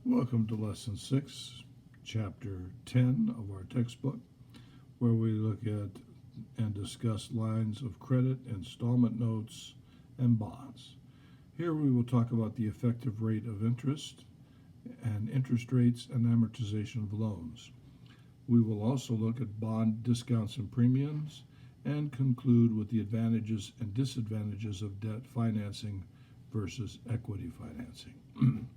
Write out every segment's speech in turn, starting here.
Welcome to Lesson 6, Chapter 10 of our textbook, where we look at and discuss lines of credit, installment notes, and bonds. Here we will talk about the effective rate of interest and interest rates and amortization of loans. We will also look at bond discounts and premiums and conclude with the advantages and disadvantages of debt financing versus equity financing.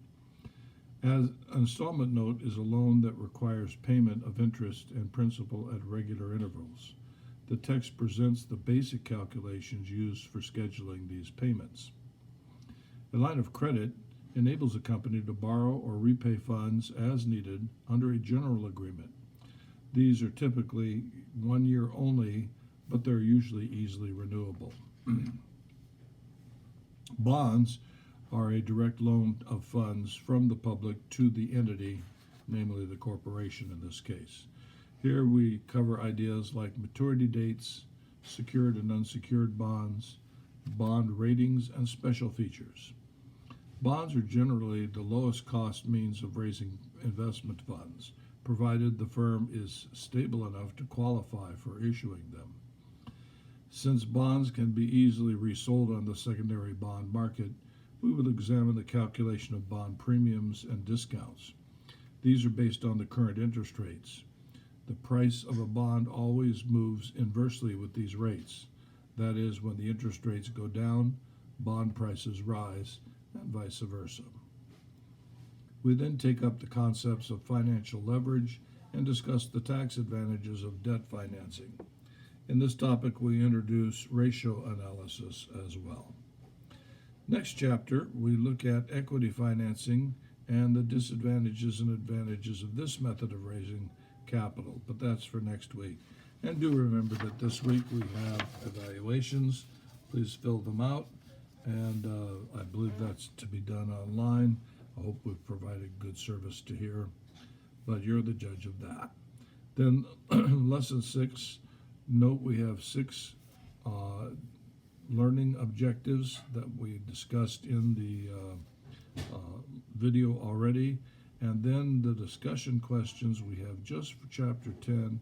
As an installment note is a loan that requires payment of interest and principal at regular intervals. The text presents the basic calculations used for scheduling these payments. A line of credit enables a company to borrow or repay funds as needed under a general agreement. These are typically 1 year only, but they're usually easily renewable. Bonds are a direct loan of funds from the public to the entity, namely the corporation in this case. Here we cover ideas like maturity dates, secured and unsecured bonds, bond ratings, and special features. Bonds are generally the lowest cost means of raising investment funds, provided the firm is stable enough to qualify for issuing them. Since bonds can be easily resold on the secondary bond market, we will examine the calculation of bond premiums and discounts. These are based on the current interest rates. The price of a bond always moves inversely with these rates. That is, when the interest rates go down, bond prices rise, and vice versa. We then take up the concepts of financial leverage and discuss the tax advantages of debt financing. In this topic, we introduce ratio analysis as well. Next chapter, we look at equity financing and the disadvantages and advantages of this method of raising capital, but that's for next week. And do remember that this week we have evaluations. Please fill them out, and I believe that's to be done online. I hope we've provided good service to here, but you're the judge of that. Then lesson 6, note we have 6 learning objectives that we discussed in the video already, and then the discussion questions we have just for chapter 10,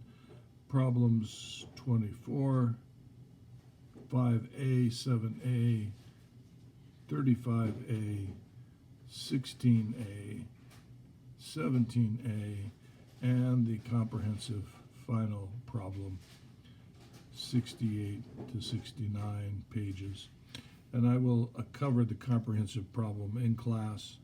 problems 24, 5A, 7A, 35A, 16A, 17A, and the comprehensive final problem, 68 to 69 pages. And I will cover the comprehensive problem in class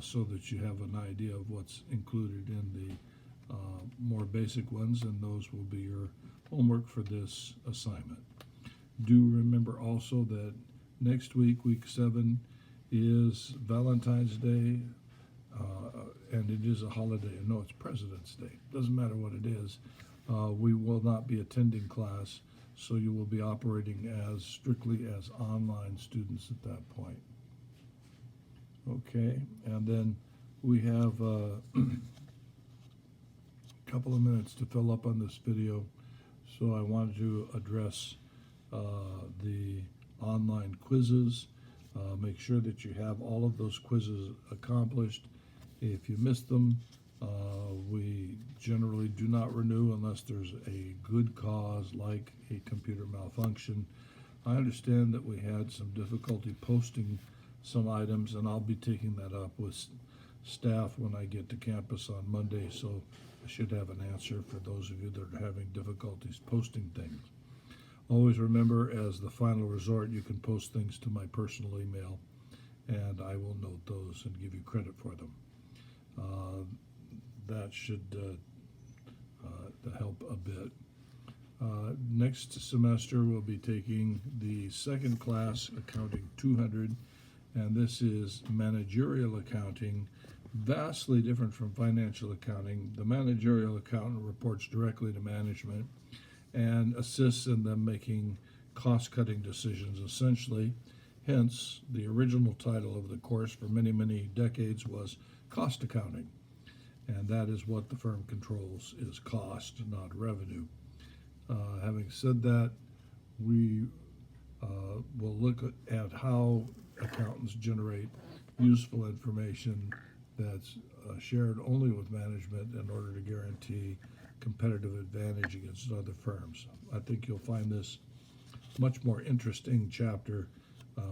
so that you have an idea of what's included in the more basic ones, and those will be your homework for this assignment. Do remember also that next week, week 7, is Valentine's Day, and it is a holiday. No, it's President's Day. Doesn't matter what it is. We will not be attending class, so you will be operating as strictly as online students at that point. Okay, and then we have a couple of minutes to fill up on this video, so I wanted to address the online quizzes. Make sure that you have all of those quizzes accomplished. If you missed them, we generally do not renew unless there's a good cause like a computer malfunction. I understand that we had some difficulty posting some items, and I'll be taking that up with staff when I get to campus on Monday, so I should have an answer for those of you that are having difficulties posting things. Always remember, as the final resort, you can post things to my personal email, and I will note those and give you credit for them. That should help a bit. Next semester, we'll be taking the second class, Accounting 200, and this is managerial accounting, vastly different from financial accounting. The managerial accountant reports directly to management and assists in them making cost-cutting decisions, essentially. Hence, the original title of the course for many, many decades was Cost Accounting. And that is what the firm controls, is cost, not revenue. Having said that, we will look at how accountants generate useful information that's shared only with management in order to guarantee competitive advantage against other firms. I think you'll find this much more interesting chapter,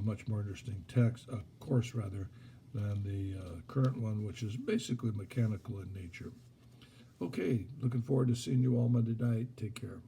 much more interesting course rather, than the current one, which is basically mechanical in nature. Okay, looking forward to seeing you all Monday night. Take care.